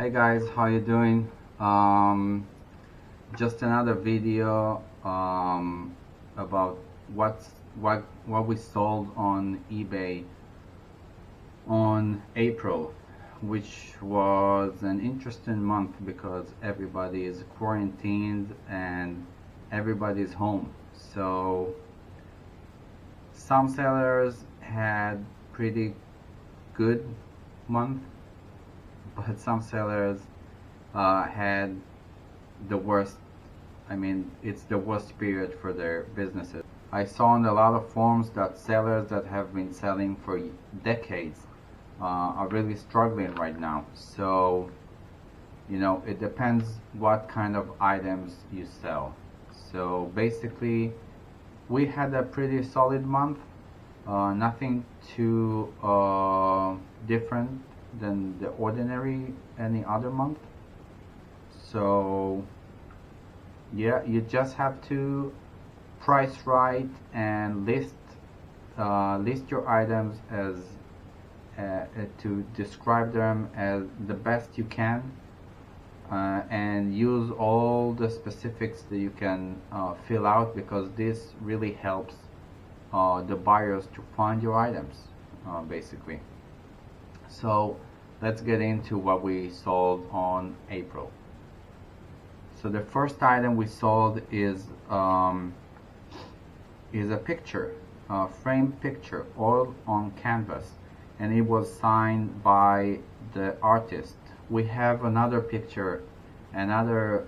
Hey guys, how you doing? Just another video about what we sold on eBay on April, which was an interesting month because everybody is quarantined and everybody's home. So some sellers had pretty good month, but some sellers had the worst. I mean, it's the worst period for their businesses. I saw on a lot of forums that sellers that have been selling for decades are really struggling right now. So, it depends what kind of items you sell. So basically, we had a pretty solid month. Nothing too different than the ordinary any other month. So yeah, you just have to price right and list your items as to describe them as the best you can, and use all the specifics that you can fill out, because this really helps the buyers to find your items, basically. So let's get into what we sold on April. So the first item we sold is a picture, a framed picture, all on canvas, and it was signed by the artist. We have another picture, another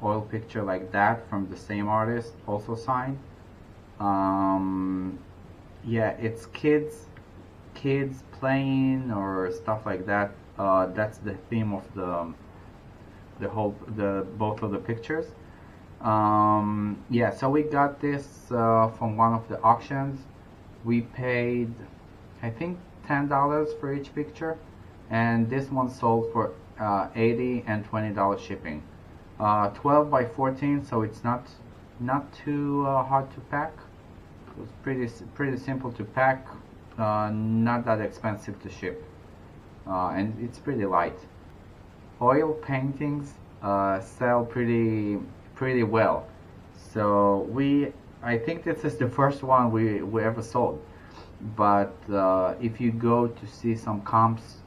oil picture like that from the same artist, also signed. Yeah, it's kids playing or stuff like that. That's the theme of both of the pictures. Yeah, so we got this from one of the auctions. We paid, I think, $10 for each picture, and this one sold for $80 and $20 shipping. 12 by 14, so it's not too hard to pack. It was pretty simple to pack, not that expensive to ship, and it's pretty light. Oil paintings sell pretty well. So I think this is the first one we ever sold. But if you go to see some comps,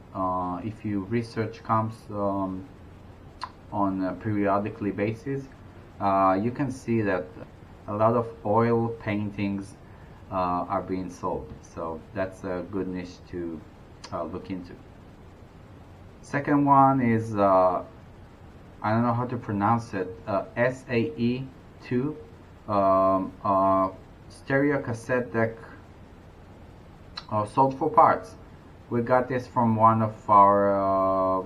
if you research comps on a periodically basis, you can see that a lot of oil paintings are being sold. So that's a good niche to look into. Second one is, I don't know how to pronounce it, SAE2 stereo cassette deck, sold for parts. We got this from one of our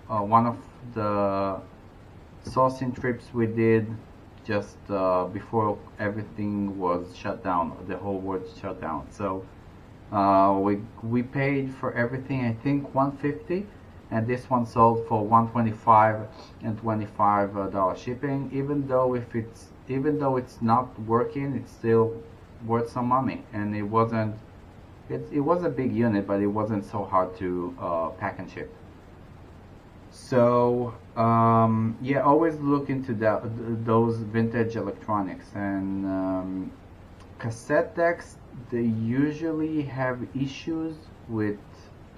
one of the sourcing trips we did just before everything was shut down, the whole world shut down. So we paid for everything, I think, $150, and this one sold for $125 and $25 shipping. Even though it's not working, it's still worth some money, and it was a big unit, but it wasn't so hard to pack and ship. So yeah, always look into those vintage electronics. And cassette decks, they usually have issues with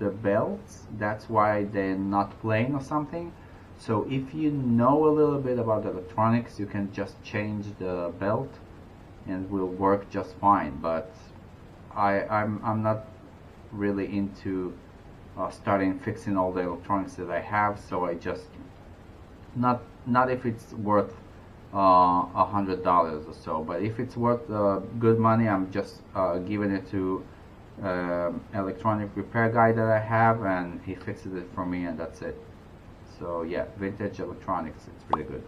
the belts. That's why they're not playing or something. So if you know a little bit about electronics, you can just change the belt and will work just fine. But I'm not really into starting fixing all the electronics that I have, so I just not if it's worth $100 or so, but if it's worth good money, I'm just giving it to electronic repair guy that I have, and he fixes it for me, and that's it. So yeah, vintage electronics, it's pretty good.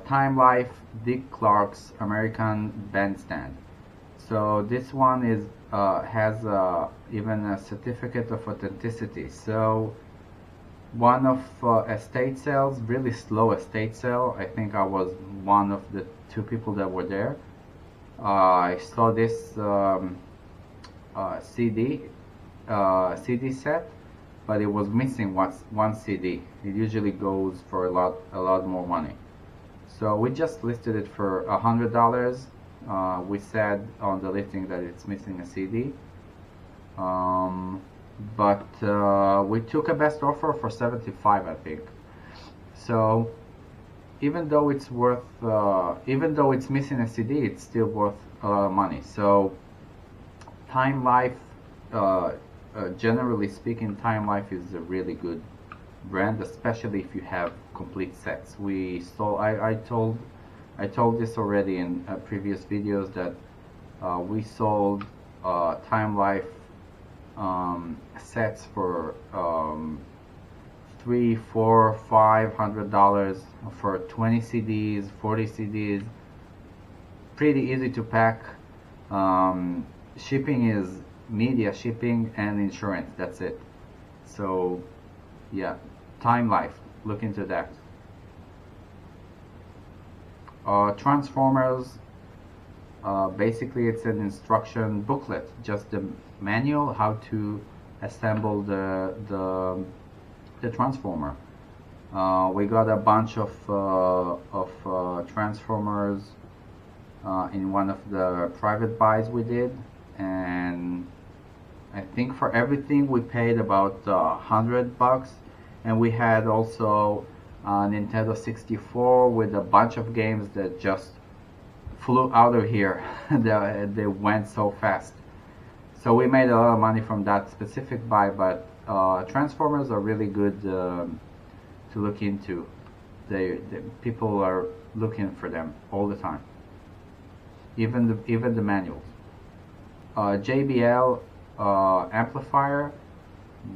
Time Life Dick Clark's American Bandstand. So this one is has even a certificate of authenticity. So one of estate sales, really slow estate sale. I think I was one of the two people that were there. I saw this CD CD set, but it was missing one CD. It usually goes for a lot more money. So we just listed it for $100. We said on the listing that it's missing a CD. But we took a best offer for 75, I think. So even though it's missing a CD, it's still worth a lot of money. So Time Life, generally speaking, Time Life is a really good brand, especially if you have complete sets. I told this already in previous videos that we sold Time Life sets for $300, $400, $500 for 20 CDs, 40 CDs. Pretty easy to pack. Shipping is media shipping and insurance. That's it. So yeah, Time Life. Look into that. Transformers. Basically, it's an instruction booklet, just the manual how to assemble the transformer. We got a bunch of transformers in one of the private buys we did, and I think for everything we paid about $100, and we had also Nintendo 64 with a bunch of games that just flew out of here. They went so fast. So we made a lot of money from that specific buy, but Transformers are really good to look into. People are looking for them all the time. Even the manuals. JBL amplifier,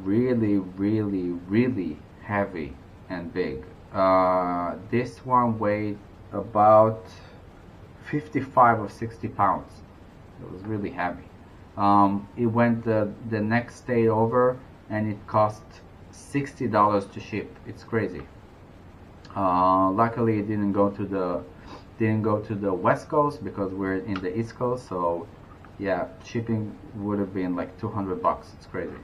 really heavy and big. This one weighed about 55 or 60 pounds. It was really heavy. It went the next day over, and it cost $60 to ship. It's crazy. Luckily, it didn't go to the West Coast because we're in the East Coast. So yeah, shipping would have been like $200. It's crazy.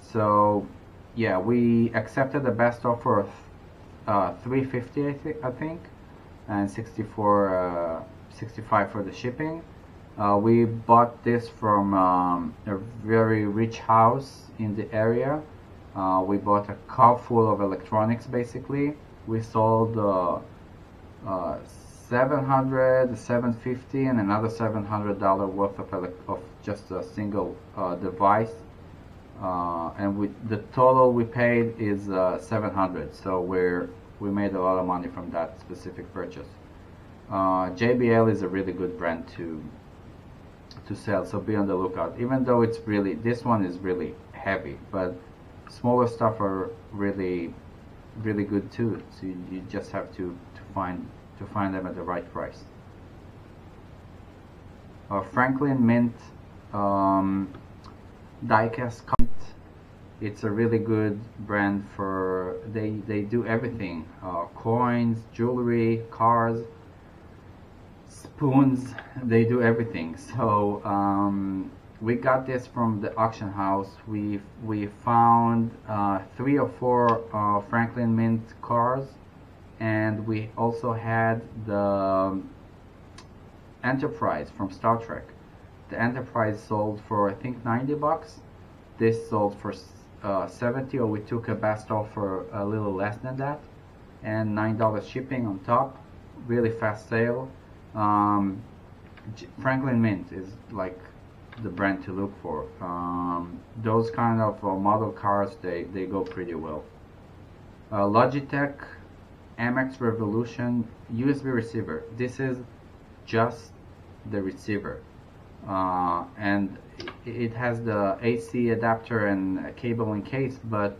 So yeah, we accepted the best offer of $350, I think, and 65 for the shipping. We bought this from a very rich house in the area. We bought a car full of electronics, basically. We sold $700, $750, and another $700 worth of just a single device. And the total we paid is $700. So we made a lot of money from that specific purchase. JBL is a really good brand to sell, so be on the lookout. Even though this one is really heavy, but smaller stuff are really good too. So you just have to find them at the right price. Franklin Mint diecast. It's a really good brand for they do everything: coins, jewelry, cars, spoons. They do everything. So we got this from the auction house. We found 3 or 4 Franklin Mint cars, and we also had the Enterprise from Star Trek. The Enterprise sold for I think $90. This sold for 70, or we took a best offer a little less than that, and $9 shipping on top. Really fast sale. Franklin Mint is like the brand to look for. Those kind of model cars, they go pretty well. Logitech MX Revolution USB receiver. This is just the receiver, and it has the AC adapter and a cable and case, but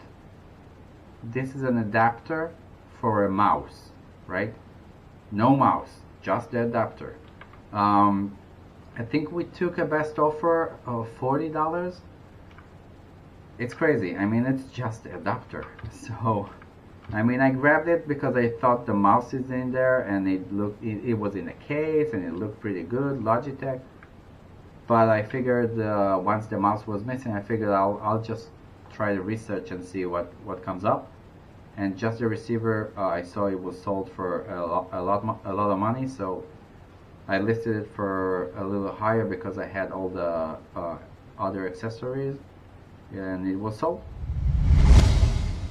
this is an adapter for a mouse, right? No mouse, just the adapter. I think we took a best offer of $40. It's crazy. I mean, it's just the adapter. So, I mean, I grabbed it because I thought the mouse is in there, and it was in a case, and it looked pretty good. Logitech. but I figured once the mouse was missing, I figured I'll just try to research and see what comes up. And just the receiver, I saw it was sold for a lot of money, so I listed it for a little higher because I had all the other accessories, and it was sold.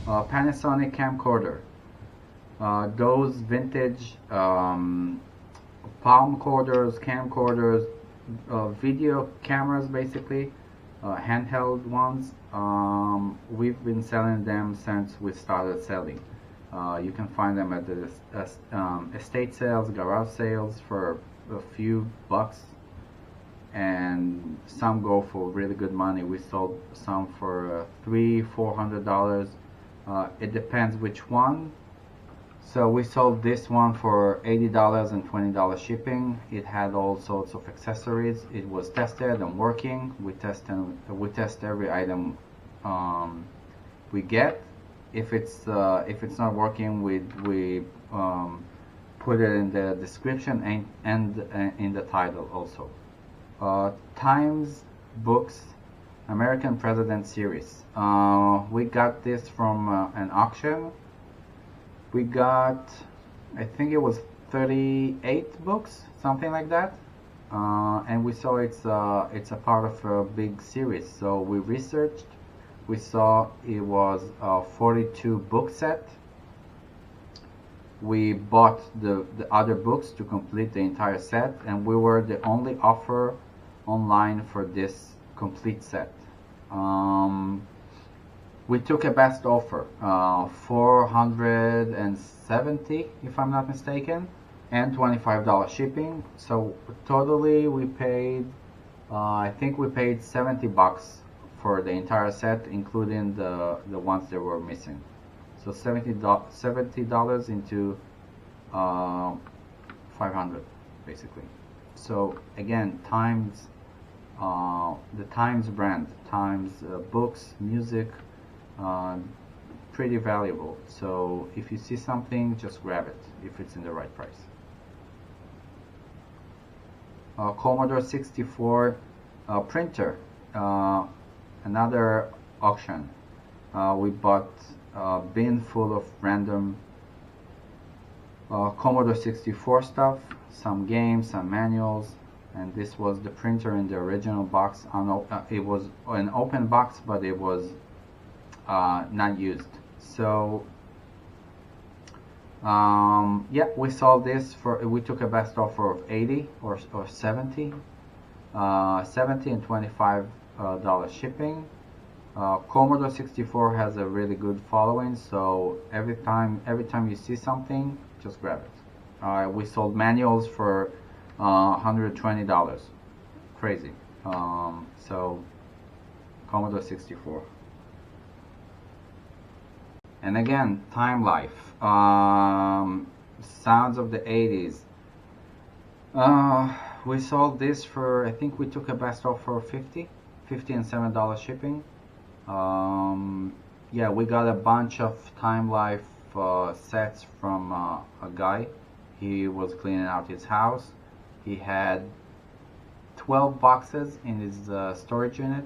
Panasonic camcorder. Those vintage palm corders, camcorders, video cameras, basically, handheld ones. We've been selling them since we started selling. You can find them at the estate sales, garage sales for a few bucks, and some go for really good money. We sold some for $300-400. It depends which one. So we sold this one for $80 and $20 shipping. It had all sorts of accessories. It was tested and working. We test every item we get. If it's not working, we put it in the description and in the title also. Times Books American President Series. We got this from an auction. We got, I think it was 38 books, something like that. And we saw it's a part of a big series. So we researched. We saw it was a 42 book set. We bought the other books to complete the entire set, and we were the only offer online for this complete set. We took a best offer, 470 if I'm not mistaken, and $25 shipping. So totally we paid, I think we paid $70 for the entire set, including the ones that were missing. So $70 into 500 basically. So again, Times, the Times brand, Times books, music, pretty valuable. So if you see something, just grab it if it's in the right price. Commodore 64 printer, another auction. We bought a bin full of random Commodore 64 stuff, some games, some manuals, and this was the printer in the original box. It was an open box, but it was not used. So yeah, we sold this for, we took a best offer of 80 or 70, 70 and $25 shipping. Commodore 64 has a really good following, so every time you see something, just grab it. We sold manuals for $120. Crazy. So Commodore 64. And again, Time Life. Sounds of the 80s. We sold this for, I think we took a best offer of 50 and $7 shipping. Yeah, we got a bunch of Time Life sets from a guy. He was cleaning out his house. He had 12 boxes in his storage unit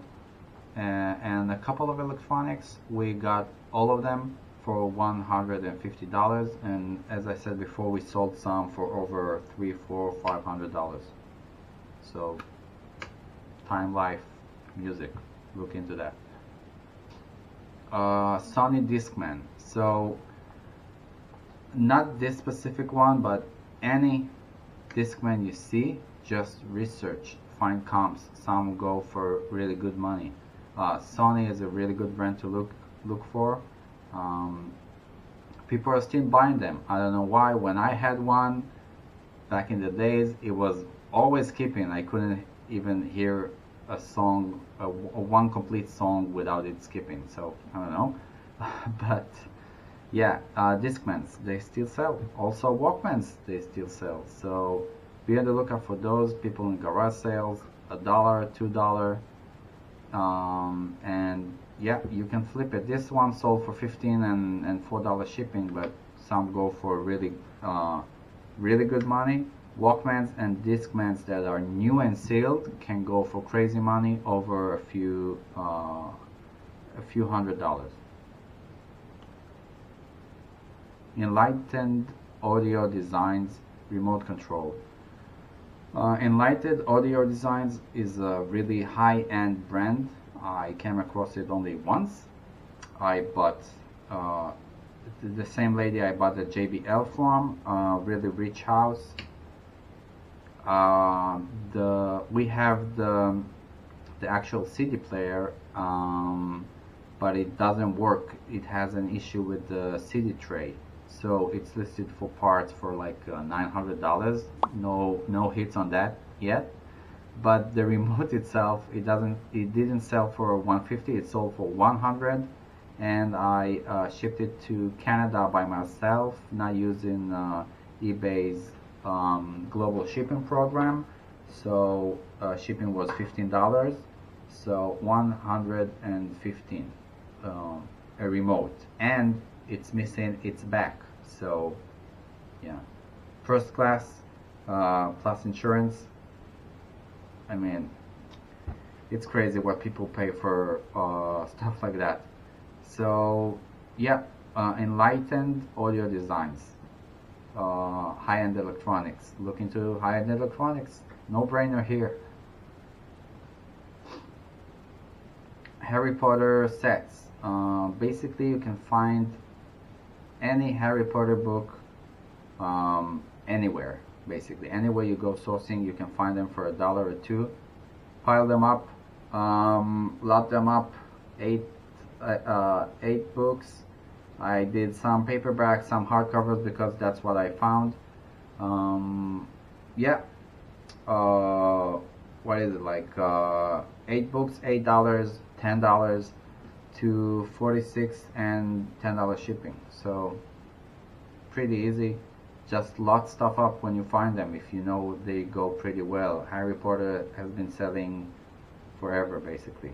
and a couple of electronics. We got all of them for $150, and as I said before, we sold some for over $300, $400, $500. So Time Life music, look into that. Sony Discman. So not this specific one, but any Discman you see, just research, find comps. Some go for really good money. Sony is a really good brand to look for. People are still buying them. I don't know why. When I had one back in the days, it was always skipping. I couldn't even hear a song, one complete song without it skipping. So I don't know. But yeah, Discmans, they still sell. Also Walkmans, they still sell. So be on the lookout for those. People in garage sales, $1, $2, and yeah, you can flip it. This one sold for $15 and $4 shipping, but some go for really really good money. Walkmans and Discmans that are new and sealed can go for crazy money, over a few $100. Enlightened Audio Designs remote control. Enlightened Audio Designs is a really high-end brand. I came across it only once. I bought the same lady I bought the JBL from, really rich house. We have the actual CD player, but it doesn't work. It has an issue with the CD tray, so it's listed for parts for like $900. No hits on that yet. But the remote itself, it didn't sell for $150. It sold for $100, and I shipped it to Canada by myself, not using eBay's global shipping program. So shipping was $15, so $115, a remote, and it's missing its back. So yeah, first class plus insurance. I mean, it's crazy what people pay for stuff like that. So yeah, Enlightened Audio Designs, high-end electronics. Look into high-end electronics. No-brainer here. Harry Potter sets. Basically, you can find any Harry Potter book anywhere. Basically, anywhere you go sourcing, you can find them for $1 or $2. Pile them up, lot them up. Eight books. I did some paperbacks, some hardcovers, because that's what I found. Yeah. What is it, like 8 books, $8, $10 to 46 and $10 shipping. So pretty easy. Just lot stuff up when you find them, if you know they go pretty well. Harry Potter has been selling forever, basically.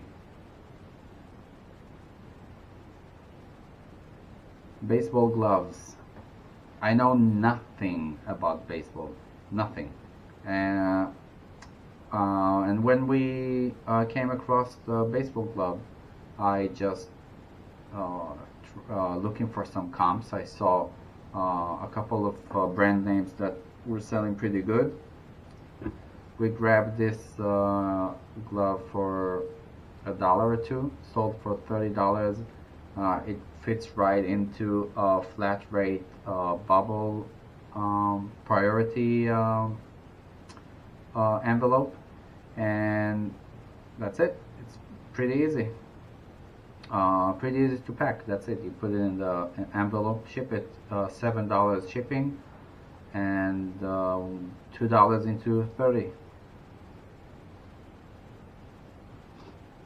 Baseball gloves. I know nothing about baseball, nothing. And when we came across the baseball glove, I just looking for some comps. I saw a couple of brand names that were selling pretty good. We grabbed this glove for $1 or $2, sold for $30. It fits right into a flat rate bubble priority envelope, and that's it. It's pretty easy. Pretty easy to pack. That's it. You put it in the envelope, ship it, $7 shipping, and $2 into 30.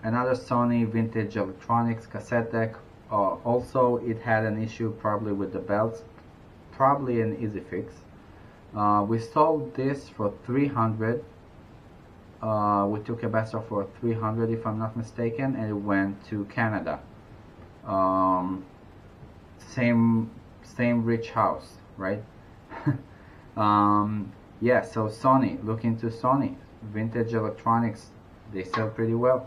Another Sony vintage electronics cassette deck. Also, it had an issue probably with the belts, probably an easy fix. We sold this for $300. We took a best offer for $300, if I'm not mistaken, and it went to Canada. Same rich house, right? Yeah, so Sony, look into Sony vintage electronics. They sell pretty well.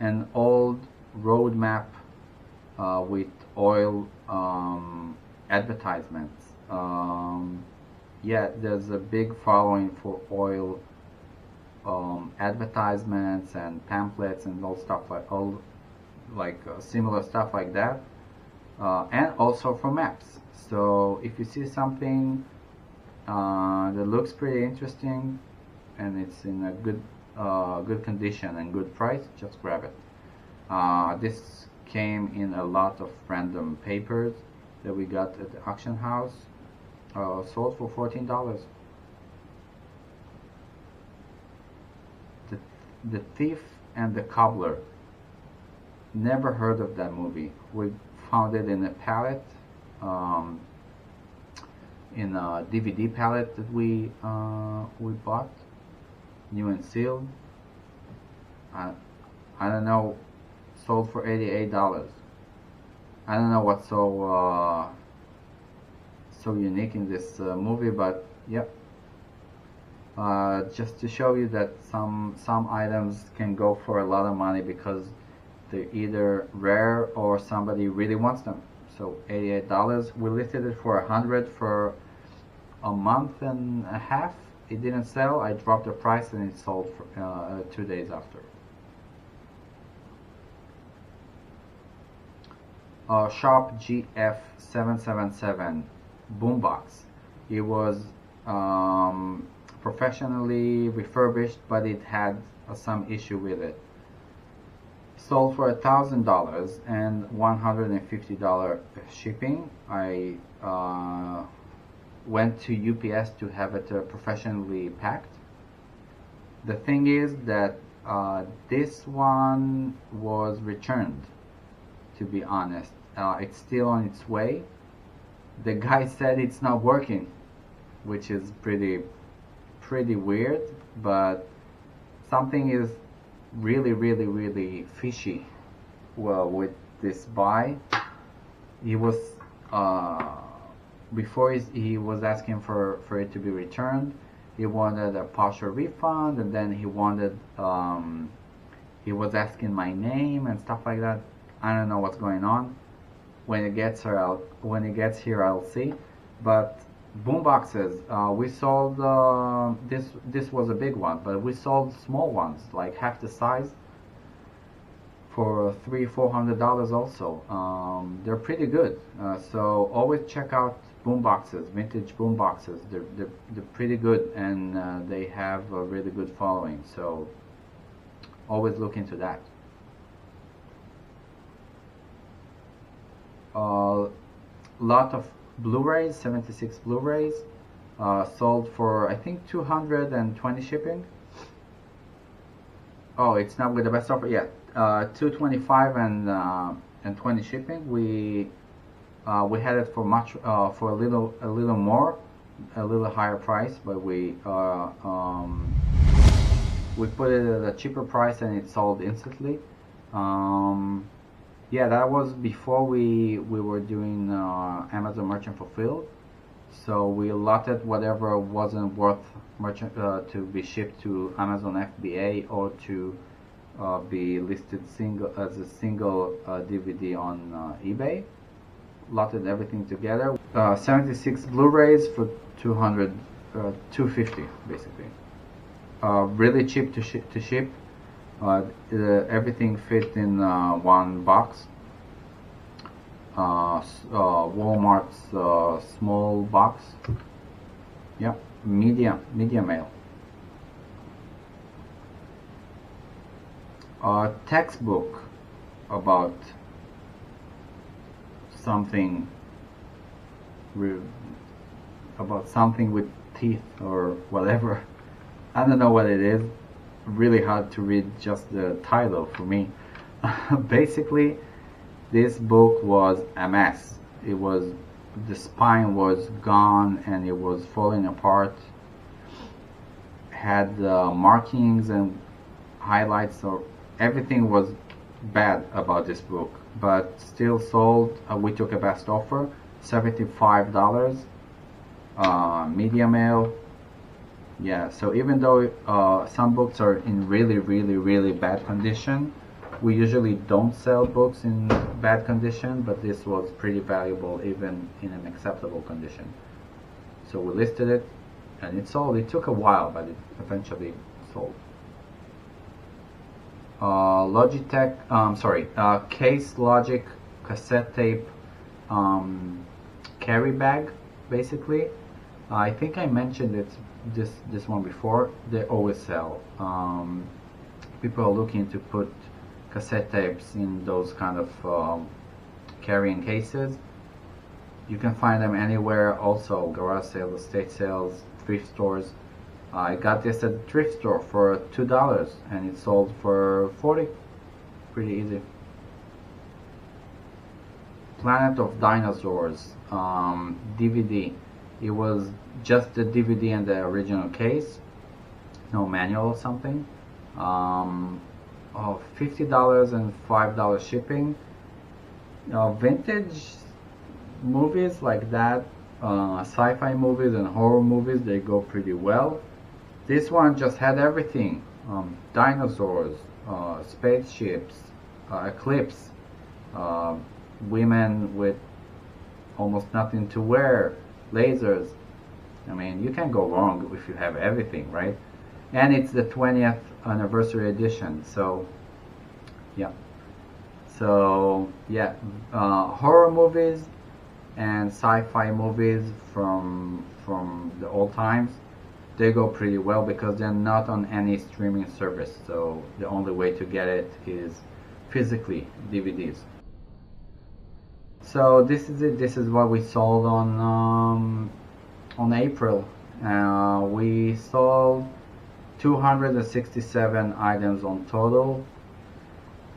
An old road map with oil advertisements. Yeah, there's a big following for oil advertisements and pamphlets and all stuff like similar stuff like that, and also for maps. So if you see something that looks pretty interesting and it's in a good condition and good price, just grab it. This came in a lot of random papers that we got at the auction house. Sold for $14. The Thief and the Cobbler. Never heard of that movie. We found it in a pallet, in a DVD pallet that we bought, new and sealed. I don't know. Sold for $88. I don't know what's so unique in this movie. But yep, just to show you that some items can go for a lot of money because they're either rare or somebody really wants them. So $88. We listed it for $100 for a month and a half. It didn't sell. I dropped the price and it sold for, 2 days after. Sharp GF777 boombox. It was professionally refurbished, but it had some issue with it. Sold for $1,000 and $150 shipping. I went to UPS to have it professionally packed. The thing is that this one was returned, to be honest. It's still on its way. The guy said it's not working, which is pretty weird, but something is really fishy. Well, with this buy, he was before he was asking for it to be returned. He wanted a partial refund, and then he wanted he was asking my name and stuff like that. I don't know what's going on. When it gets here, I'll see. But boom boxes, we sold this was a big one, but we sold small ones like half the size for $300-400 also. They're pretty good. So always check out boom boxes, vintage boom boxes. They're pretty good, and they have a really good following. So always look into that. Lot of Blu-rays, 76 Blu-rays, sold for I think 220 shipping. Oh, it's not with the best offer yet. 225 and 20 shipping. We had it for much for a little more, a little higher price, but we put it at a cheaper price and it sold instantly. Yeah, that was before we were doing Amazon Merchant Fulfilled. So we allotted whatever wasn't worth merchant to be shipped to Amazon FBA or to be listed as a single DVD on eBay. Lotted everything together. 76 Blu-rays for 250 basically. Really cheap to ship. Everything fit in one box. Walmart's small box. Yeah, media mail. Textbook about something with teeth or whatever. I don't know what it is. Really hard to read just the title for me. Basically, this book was a mess. The spine was gone and it was falling apart. Had markings and highlights, so everything was bad about this book, but still sold. We took a best offer, $75. Media mail. Yeah, so even though some books are in really bad condition, we usually don't sell books in bad condition, but this was pretty valuable even in an acceptable condition. So we listed it and it sold. It took a while, but it eventually sold. Case Logic cassette tape carry bag, basically. I think I mentioned it this one before. They always sell. People are looking to put cassette tapes in those kind of carrying cases. You can find them anywhere, also garage sales, estate sales, thrift stores. I got this at a thrift store for $2 and it sold for $40. Pretty easy. Planet of Dinosaurs DVD. It was just the DVD and the original case, no manual or something. $50 and $5 shipping. Vintage movies like that Sci-fi movies and horror movies, they go pretty well. This one just had everything. Dinosaurs, spaceships, eclipse, uh, women with almost nothing to wear, lasers. I mean, you can't go wrong if you have everything, right? And it's the 20th anniversary edition, so yeah. So yeah, horror movies and sci-fi movies from the old times, they go pretty well because they're not on any streaming service. So the only way to get it is physically, DVDs. So this is it. This is what we sold on April. We sold 267 items on total.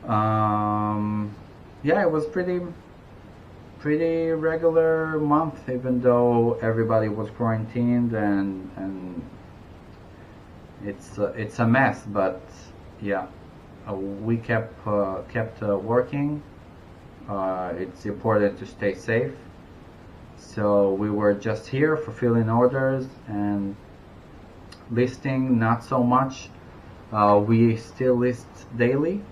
Yeah, it was pretty regular month, even though everybody was quarantined and it's a mess. But yeah, we kept working. It's important to stay safe. So we were just here fulfilling orders and listing, not so much. We still list daily,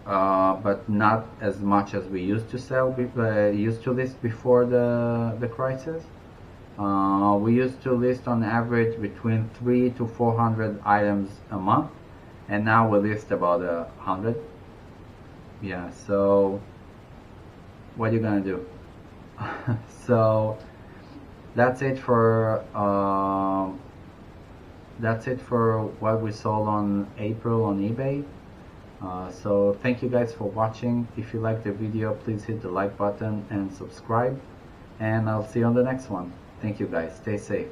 but not as much as we used to used to list before the crisis. We used to list on average between 300 to 400 items a month, and now we list about 100. Yeah, so what are you gonna do? So that's it for what we sold on April on eBay. So thank you guys for watching. If you like the video, please hit the like button and subscribe, and I'll see you on the next one. Thank you guys. Stay safe.